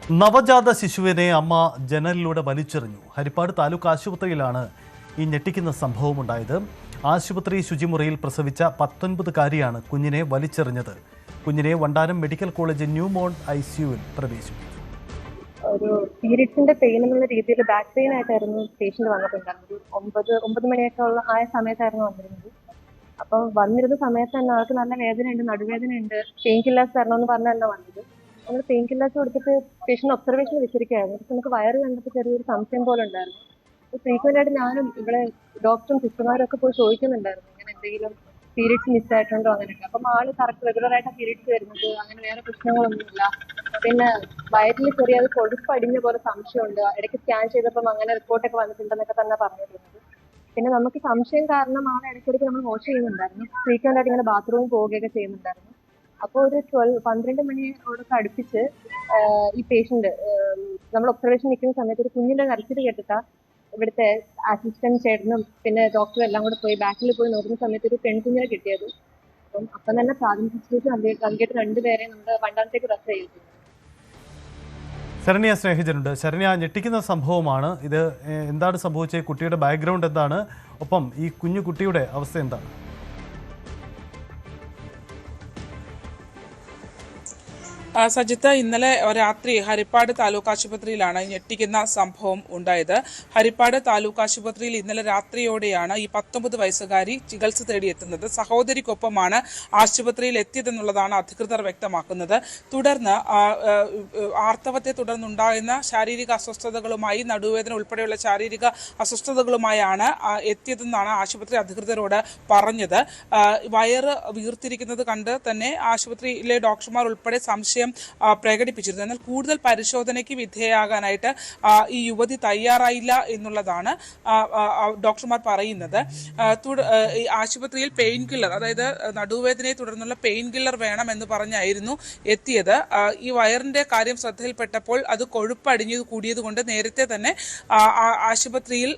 നവജാത ശിശുവിനെ അമ്മ ജനലിലൂടെ വലിച്ചെറിഞ്ഞു. ഹരിപ്പാട് താലൂക്ക് ആശുപത്രിയിലാണ് ഈ ഞെട്ടിക്കുന്ന സംഭവമുണ്ടായത്. ആശുപത്രി ശുചിമുറിയിൽ പ്രസവിച്ച 19-കാരിയാണ് കുഞ്ഞിനെ വലിച്ചെറിഞ്ഞത്. കുഞ്ഞിനെ വണ്ടാനം മെഡിക്കൽ കോളേജ് ന്യൂമോൺ ICUവിൽ പ്രവേശിപ്പിച്ചു. ഒരു പീരിയഡ്സിന്റെ പെയിൻ എന്നുള്ള രീതിയിൽ ബാക്ക് പെയിൻ ആയിട്ടായിരുന്നു പേഷ്യന്റ് വന്നിട്ടുണ്ടായിരുന്നത്. 9 മണിയൊക്കെ ഉള്ള ആ സമയത്തായിരുന്നു വന്നിരുന്നത്. അപ്പോൾ വന്നിരുന്ന സമയത്ത് തന്നെ ആൾക്ക് നല്ല വേദനയുണ്ട്, നടുവേദനയുണ്ട്, പെയിൻ കില്ലേഴ്സ് തരണമെന്ന് പറഞ്ഞല്ല വന്നത്. നമ്മൾ പെയിൻ കില്ലേഴ്സ് കൊടുത്തിട്ട് പേഷ്യന്റ് ഒബ്സർവേഷൻ വെച്ചിരിക്കുകയായിരുന്നു. പക്ഷെ നമുക്ക് വയറ് കണ്ടപ്പോൾ ചെറിയൊരു സംശയം പോലെ ഉണ്ടായിരുന്നു. ഫ്രീക്വന്റ് ആയിട്ട് ഞാനും ഇവിടെ ഡോക്ടറും സിസ്റ്റർമാരും ഒക്കെ പോയി ചോദിക്കുന്നുണ്ടായിരുന്നു, ഇങ്ങനെ എന്തെങ്കിലും പീരിയഡ്സ് മിസ്സായിട്ടുണ്ടോ അങ്ങനെയൊക്കെ. അപ്പം ആള് കറക്റ്റ് റെഗുലർ ആയിട്ട് പീരിയഡ്സ് വരുന്നത്, അങ്ങനെ വേറെ പ്രശ്നങ്ങളൊന്നുമില്ല. പിന്നെ വയറ്റിൽ ചെറിയ കൊഴുപ്പ് അടിഞ്ഞ പോലെ സംശയമുണ്ട്, ഇടയ്ക്ക് സ്കാൻ ചെയ്തപ്പം അങ്ങനെ റിപ്പോർട്ടൊക്കെ വന്നിട്ടുണ്ടെന്നൊക്കെ തന്നെ പറഞ്ഞിരുന്നത്. പിന്നെ നമുക്ക് സംശയം കാരണം ആളെ ഇടയ്ക്കിടയ്ക്ക് നമ്മൾ വാഷ് ചെയ്യുന്നുണ്ടായിരുന്നു. ഫ്രീക്വന്റ് ആയിട്ട് ഇങ്ങനെ ബാത്റൂമിൽ പോവുകയൊക്കെ ചെയ്യുന്നുണ്ടായിരുന്നു. അപ്പോൾ ഒരു 12 മണിയോടൊക്കെ അടുപ്പിച്ച് ഈ പേഷ്യന്റ് നമ്മൾ ഒബ്സർവേഷൻ നിൽക്കുന്ന സമയത്ത് ഒരു കുഞ്ഞിന്റെ കരച്ചിൽ കേട്ടിട്ടാ ഇവിടുത്തെ അസിസ്റ്റന്റ് ചേട്ടനും പിന്നെ ഡോക്ടറും എല്ലാം കൂടെ പോയി ബാക്കിൽ പോയി നോക്കുന്ന സമയത്ത് ഒരു പെൺകുഞ്ഞിനെ കിട്ടിയത്. അപ്പം തന്നെ പ്രാഥമിക ശുശ്രൂഷ നൽകിയിട്ട് 2 പേരെ നമ്മുടെ വണ്ടാനത്തേക്ക് റെഫർ ചെയ്തു. ശരണ്യ സ്നേഹിതനുണ്ട്. ശരണ്യ, ഞെട്ടിക്കുന്ന സംഭവമാണ് ഇത്. എന്താണ് സംഭവിച്ചത്? കുട്ടിയുടെ ബാക്ക്ഗ്രൗണ്ട് എന്താണ്? ഒപ്പം ഈ കുട്ടിയുടെ അവസ്ഥ എന്താണ്? സജിത്ത്, ഇന്നലെ രാത്രി ഹരിപ്പാട് താലൂക്ക് ആശുപത്രിയിലാണ് ഞെട്ടിക്കുന്ന സംഭവം ഉണ്ടായത്. ഹരിപ്പാട് താലൂക്ക് ആശുപത്രിയിൽ ഇന്നലെ രാത്രിയോടെയാണ് ഈ 19 വയസ്സുകാരി ചികിത്സ തേടിയെത്തുന്നത്. സഹോദരിക്കൊപ്പമാണ് ആശുപത്രിയിൽ എത്തിയതെന്നുള്ളതാണ് അധികൃതർ വ്യക്തമാക്കുന്നത്. തുടർന്ന് ആർത്തവത്തെ തുടർന്നുണ്ടാകുന്ന ശാരീരിക അസ്വസ്ഥതകളുമായി, നടുവേദന ഉൾപ്പെടെയുള്ള ശാരീരിക അസ്വസ്ഥതകളുമായാണ് എത്തിയതെന്നാണ് ആശുപത്രി അധികൃതരോട് പറഞ്ഞത്. വയറ് വീർത്തിരിക്കുന്നത് കണ്ട് തന്നെ ആശുപത്രിയിലെ ഡോക്ടർമാർ ഉൾപ്പെടെ സംശയം പ്രകടിപ്പിച്ചിരുന്നു. എന്നാൽ കൂടുതൽ പരിശോധനയ്ക്ക് വിധേയമാകാനായിട്ട് ഈ യുവതി തയ്യാറായില്ല എന്നുള്ളതാണ് ഡോക്ടർമാർ പറയുന്നത്. ആശുപത്രിയിൽ പെയിൻ കില്ലർ, അതായത് നടുവേദനയെ തുടർന്നുള്ള പെയിൻ കില്ലർ വേണമെന്ന് പറഞ്ഞായിരുന്നു എത്തിയത്. ഈ വയറിന്റെ കാര്യം ശ്രദ്ധയിൽപ്പെട്ടപ്പോൾ അത് കൊഴുപ്പടിഞ്ഞു കൂടിയത് കൊണ്ട് നേരത്തെ തന്നെ ആശുപത്രിയിൽ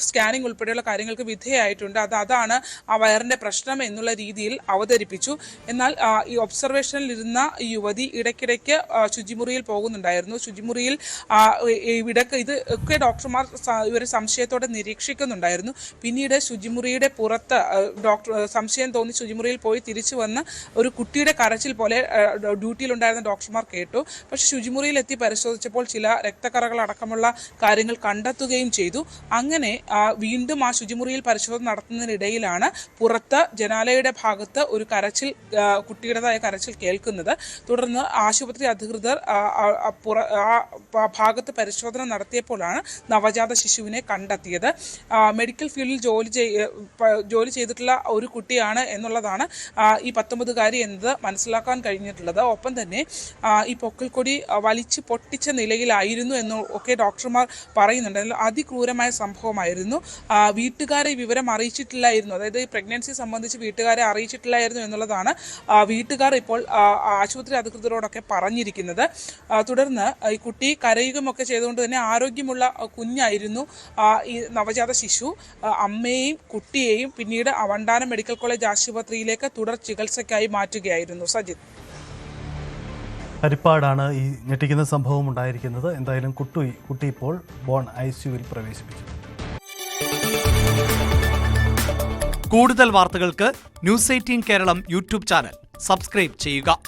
സ്കാനിങ് ഉൾപ്പെടെയുള്ള കാര്യങ്ങൾക്ക് വിധേയമായിട്ടുണ്ട്. അതാണ് ആ വയറിന്റെ പ്രശ്നം എന്നുള്ള രീതിയിൽ അവതരിപ്പിച്ചു. എന്നാൽ ഈ ഒബ്സർവേഷനിൽ ഇരുന്ന ഈ യുവതി ഇടയ്ക്കിടയ്ക്ക് ശുചിമുറിയിൽ പോകുന്നുണ്ടായിരുന്നു. ശുചിമുറിയിൽ ഇത് ഒക്കെ ഡോക്ടർമാർ ഇവരെ സംശയത്തോടെ നിരീക്ഷിക്കുന്നുണ്ടായിരുന്നു. പിന്നീട് ശുചിമുറിയുടെ പുറത്ത് സംശയം തോന്നി ശുചിമുറിയിൽ പോയി തിരിച്ചു വന്ന് ഒരു കുട്ടിയുടെ കരച്ചിൽ പോലെ ഡ്യൂട്ടിയിലുണ്ടായിരുന്ന ഡോക്ടർമാർ കേട്ടു. പക്ഷേ ശുചിമുറിയിൽ എത്തി പരിശോധിച്ചപ്പോൾ ചില രക്തക്കറകൾ അടക്കമുള്ള കാര്യങ്ങൾ കണ്ടെത്തുകയും ചെയ്തു. അങ്ങനെ വീണ്ടും ആ ശുചിമുറിയിൽ പരിശോധന നടത്തുന്നതിനിടയിലാണ് പുറത്ത് ജനാലയുടെ ഭാഗത്ത് ഒരു കരച്ചിൽ, കുട്ടിയുടേതായ കരച്ചിൽ കേൾക്കുന്നത്. തുടർന്ന് ആശുപത്രി അധികൃതർ ഭാഗത്ത് പരിശോധന നടത്തിയപ്പോഴാണ് നവജാത ശിശുവിനെ കണ്ടെത്തിയത്. മെഡിക്കൽ ഫീൽഡിൽ ജോലി ചെയ്തിട്ടുള്ള ഒരു കുട്ടിയാണ് എന്നുള്ളതാണ് ഈ 19-കാരി എന്നത് മനസ്സിലാക്കാൻ കഴിഞ്ഞിട്ടുള്ളത്. ഒപ്പം തന്നെ ഈ പൊക്കിൾക്കൊടി വലിച്ചു പൊട്ടിച്ച നിലയിലായിരുന്നു എന്നും ഒക്കെ ഡോക്ടർമാർ പറയുന്നുണ്ട്. അതിക്രൂരമായ സംഭവമായിരുന്നു. വീട്ടുകാരെ വിവരം അറിയിച്ചിട്ടില്ലായിരുന്നു, അതായത് ഈ പ്രഗ്നൻസി സംബന്ധിച്ച് വീട്ടുകാരെ അറിയിച്ചിട്ടില്ലായിരുന്നു എന്നുള്ളതാണ് വീട്ടുകാർ ഇപ്പോൾ ആശുപത്രി അധികൃതരോടൊക്കെ പറഞ്ഞിരിക്കുന്നത്. തുടർന്ന് ഈ കുട്ടി കരയുകയൊക്കെ ചെയ്തുകൊണ്ട് തന്നെ ആരോഗ്യമുള്ള കുഞ്ഞായിരുന്നു ഈ നവജാത ശിശു. അമ്മയെയും കുട്ടിയെയും പിന്നീട് വണ്ടാനം മെഡിക്കൽ കോളേജ് ആശുപത്രിയിലേക്ക് തുടർ ചികിത്സയ്ക്കായി മാറ്റുകയായിരുന്നു. സജിത്ത്, ഹരിപ്പാടാണ് ഈ ഞെട്ടിക്കുന്ന സംഭവം ഉണ്ടായിരിക്കുന്നത്. എന്തായാലും കുട്ടി ഇപ്പോൾ ICUവിൽ പ്രവേശിപ്പിച്ചു. കൂടുതൽ വാർത്തകൾക്ക് News 18 Keralam YouTube channel subscribe ചെയ്യുക.